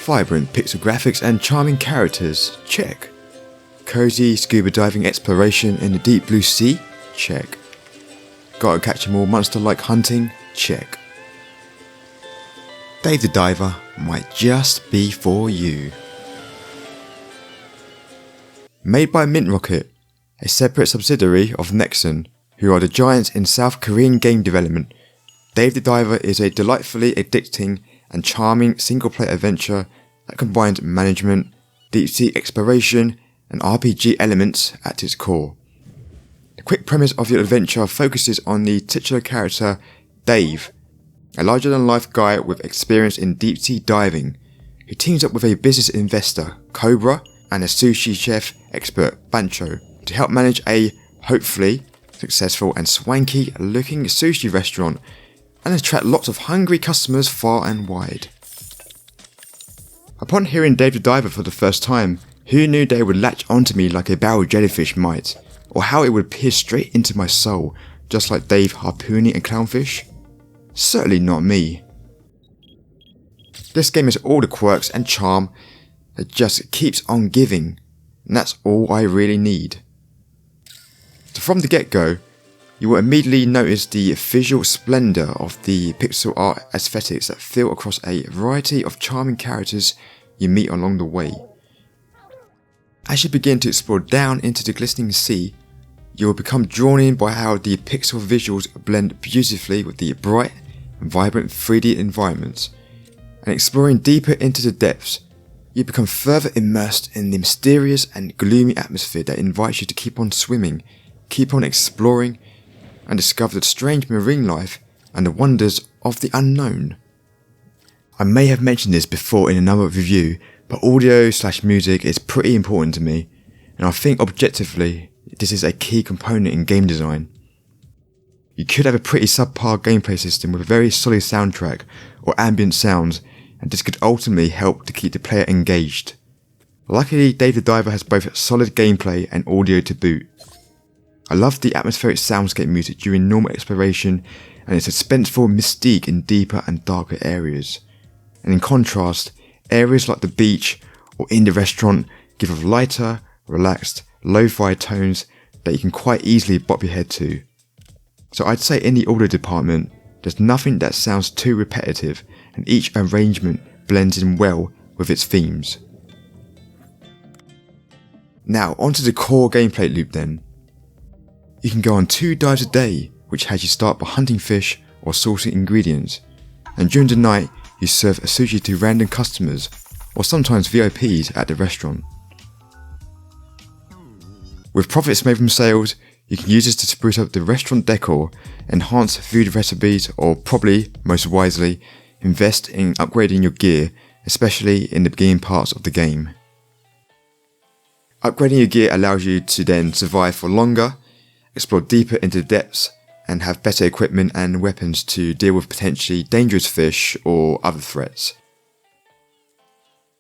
Vibrant pixel graphics and charming characters, check. Cozy scuba diving exploration in the deep blue sea, check. Gotta catch 'em all monster-like hunting, check. Dave the Diver might just be for you. Made by Mintrocket, a separate subsidiary of Nexon, who are the giants in South Korean game development, Dave the Diver is a delightfully addicting and charming single-player adventure that combines management, deep-sea exploration, and RPG elements at its core. The quick premise of your adventure focuses on the titular character, Dave, a larger-than-life guy with experience in deep-sea diving, who teams up with a business investor, Cobra, and a sushi chef expert, Bancho, to help manage a, hopefully, successful and swanky-looking sushi restaurant and attract lots of hungry customers far and wide. Upon hearing Dave the Diver for the first time, who knew they would latch onto me like a barrel jellyfish might, or how it would pierce straight into my soul, just like Dave harpooning a clownfish? Certainly not me. This game has all the quirks and charm that just keeps on giving, and that's all I really need. So from the get-go, you will immediately notice the visual splendour of the pixel art aesthetics that fill across a variety of charming characters you meet along the way. As you begin to explore down into the glistening sea, you will become drawn in by how the pixel visuals blend beautifully with the bright and vibrant 3D environments, and exploring deeper into the depths, you become further immersed in the mysterious and gloomy atmosphere that invites you to keep on swimming, keep on exploring, and discover the strange marine life and the wonders of the unknown. I may have mentioned this before in another review, but audio/music is pretty important to me, and I think objectively this is a key component in game design. You could have a pretty subpar gameplay system with a very solid soundtrack or ambient sounds, and this could ultimately help to keep the player engaged. Luckily, Dave the Diver has both solid gameplay and audio to boot. I love the atmospheric soundscape music during normal exploration and its suspenseful mystique in deeper and darker areas. And in contrast, areas like the beach or in the restaurant give off lighter, relaxed, lo-fi tones that you can quite easily bop your head to. So I'd say in the audio department, there's nothing that sounds too repetitive, and each arrangement blends in well with its themes. Now onto the core gameplay loop then. You can go on 2 dives a day, which has you start by hunting fish or sourcing ingredients, and during the night you serve a sushi to random customers, or sometimes VIPs at the restaurant. With profits made from sales, you can use this to spruce up the restaurant decor, enhance food recipes, or probably, most wisely, invest in upgrading your gear, especially in the beginning parts of the game. Upgrading your gear allows you to then survive for longer, explore deeper into the depths, and have better equipment and weapons to deal with potentially dangerous fish or other threats.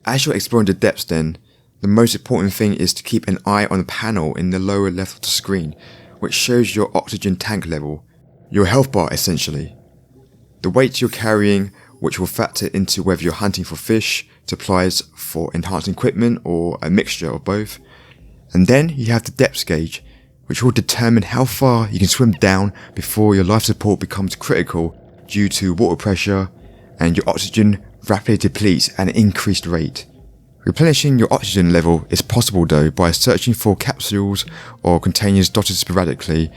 As you're exploring the depths then, the most important thing is to keep an eye on the panel in the lower left of the screen, which shows your oxygen tank level, your health bar essentially. The weight you're carrying, which will factor into whether you're hunting for fish, supplies for enhancing equipment, or a mixture of both. And then you have the depth gauge, which will determine how far you can swim down before your life support becomes critical due to water pressure and your oxygen rapidly depletes at an increased rate. Replenishing your oxygen level is possible though by searching for capsules or containers dotted sporadically,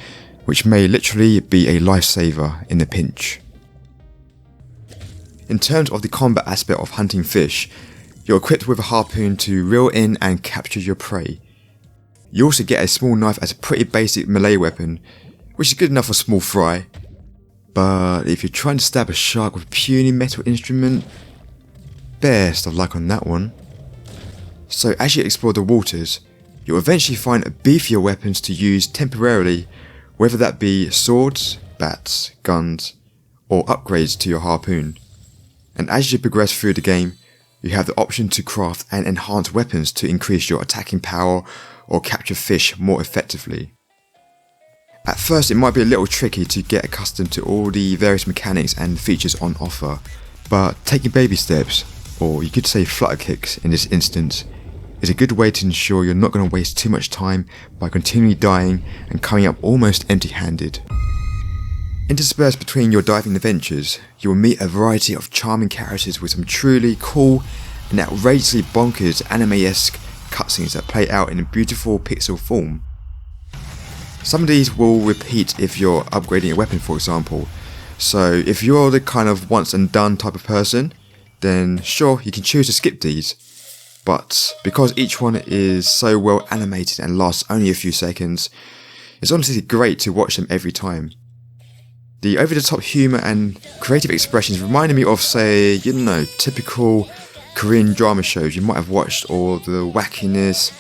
which may literally be a lifesaver in a pinch. In terms of the combat aspect of hunting fish, you're equipped with a harpoon to reel in and capture your prey. You also get a small knife as a pretty basic melee weapon, which is good enough for small fry, but if you're trying to stab a shark with a puny metal instrument, best of luck on that one. So as you explore the waters, you'll eventually find beefier weapons to use temporarily, whether that be swords, bats, guns, or upgrades to your harpoon. And as you progress through the game, you have the option to craft and enhance weapons to increase your attacking power or capture fish more effectively. At first it might be a little tricky to get accustomed to all the various mechanics and features on offer, but taking baby steps, or you could say flutter kicks in this instance, is a good way to ensure you're not going to waste too much time by continually dying and coming up almost empty-handed. Interspersed between your diving adventures, you will meet a variety of charming characters with some truly cool and outrageously bonkers anime-esque cutscenes that play out in a beautiful pixel form. Some of these will repeat if you're upgrading a weapon, for example, so if you're the kind of once and done type of person, then sure, you can choose to skip these, but because each one is so well animated and lasts only a few seconds, it's honestly great to watch them every time. The over-the-top humour and creative expressions reminded me of, say, typical Korean drama shows you might have watched, or the wackiness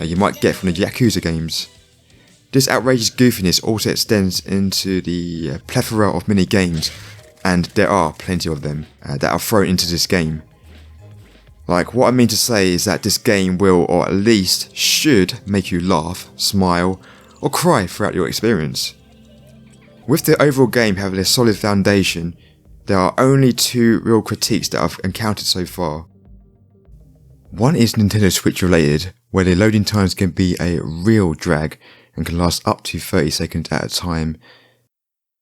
you might get from the YAKUZA games. This outrageous goofiness also extends into the plethora of mini games, and there are plenty of them that are thrown into this game. Like, what I mean to say is that this game will, or at least should, make you laugh, smile, or cry throughout your experience. With the overall game having a solid foundation, there are only two real critiques that I've encountered so far. One is Nintendo Switch related, where the loading times can be a real drag and can last up to 30 seconds at a time.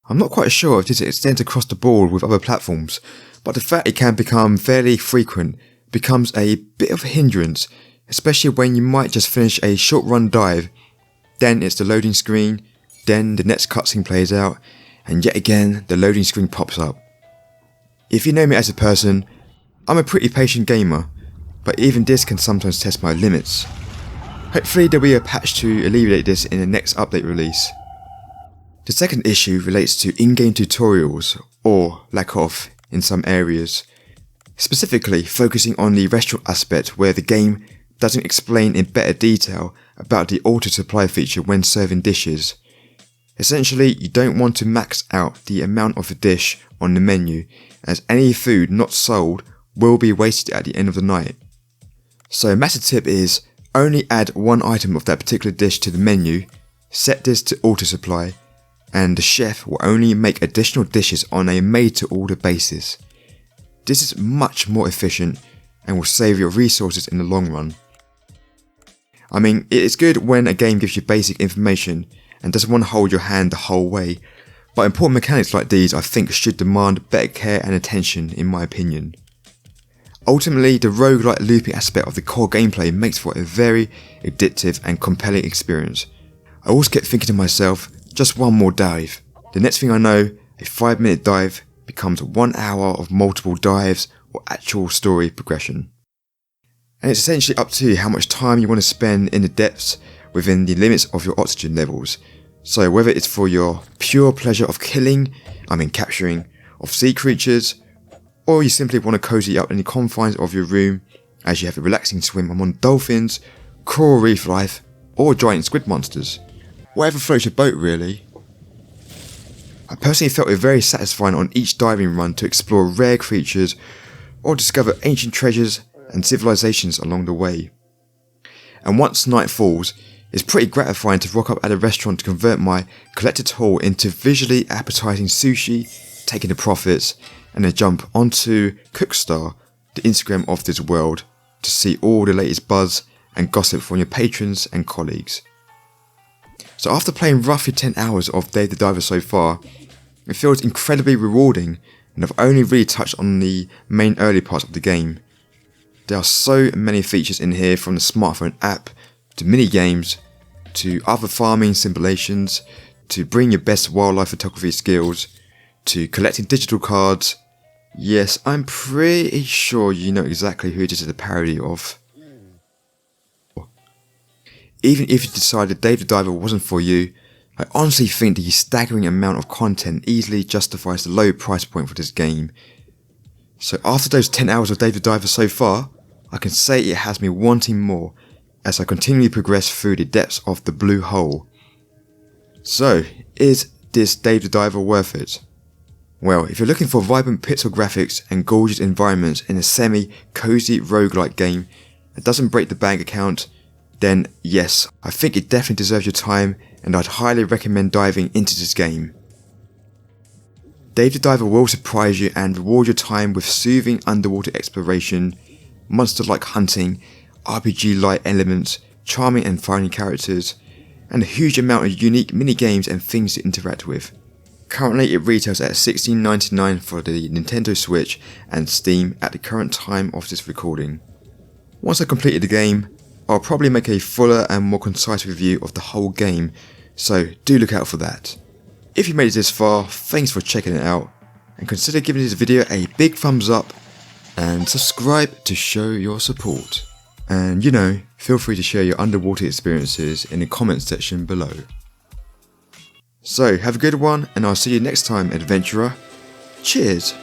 I'm not quite sure if this extends across the board with other platforms, but the fact it can become fairly frequent becomes a bit of a hindrance, especially when you might just finish a short run dive, then it's the loading screen, then the next cutscene plays out, and yet again the loading screen pops up. If you know me as a person, I'm a pretty patient gamer, but even this can sometimes test my limits. Hopefully there'll be a patch to alleviate this in the next update release. The second issue relates to in-game tutorials, or lack of in some areas. Specifically focusing on the restaurant aspect, where the game doesn't explain in better detail about the auto supply feature when serving dishes. Essentially, you don't want to max out the amount of a dish on the menu, as any food not sold will be wasted at the end of the night. So a massive tip is, only add one item of that particular dish to the menu, set this to auto supply, and the chef will only make additional dishes on a made to order basis. This is much more efficient and will save your resources in the long run. I mean, it is good when a game gives you basic information and doesn't want to hold your hand the whole way, but important mechanics like these I think should demand better care and attention in my opinion. Ultimately, the roguelike looping aspect of the core gameplay makes for a very addictive and compelling experience. I always kept thinking to myself, just one more dive. The next thing I know, a 5-minute dive becomes 1 hour of multiple dives or actual story progression. And it's essentially up to you how much time you want to spend in the depths within the limits of your oxygen levels. So whether it's for your pure pleasure of capturing of sea creatures, or you simply want to cozy up in the confines of your room as you have a relaxing swim among dolphins, coral reef life, or giant squid monsters. Whatever floats your boat really. I personally felt it very satisfying on each diving run to explore rare creatures or discover ancient treasures and civilizations along the way. And once night falls, it's pretty gratifying to rock up at a restaurant to convert my collected haul into visually appetizing sushi, taking the profits, and then jump onto Cookstar, the Instagram of this world, to see all the latest buzz and gossip from your patrons and colleagues. So after playing roughly 10 hours of Dave the Diver so far, it feels incredibly rewarding, and I've only really touched on the main early parts of the game. There are so many features in here, from the smartphone app, to mini games, to other farming simulations, to bring your best wildlife photography skills, to collecting digital cards. Yes, I'm pretty sure you know exactly who this is a parody of. Even if you decided Dave the Diver wasn't for you, I honestly think the staggering amount of content easily justifies the low price point for this game. So after those 10 hours of Dave the Diver so far, I can say it has me wanting more as I continually progress through the depths of the blue hole. So, is this Dave the Diver worth it? Well, if you're looking for vibrant pixel graphics and gorgeous environments in a semi-cozy roguelike game that doesn't break the bank account, then yes, I think it definitely deserves your time, and I'd highly recommend diving into this game. Dave the Diver will surprise you and reward your time with soothing underwater exploration, monster-like hunting, RPG-like elements, charming and funny characters, and a huge amount of unique mini-games and things to interact with. Currently it retails at $16.99 for the Nintendo Switch and Steam at the current time of this recording. Once I completed the game, I'll probably make a fuller and more concise review of the whole game, so do look out for that. If you made it this far, thanks for checking it out, and consider giving this video a big thumbs up and subscribe to show your support. And feel free to share your underwater experiences in the comment section below. So have a good one, and I'll see you next time, adventurer. Cheers!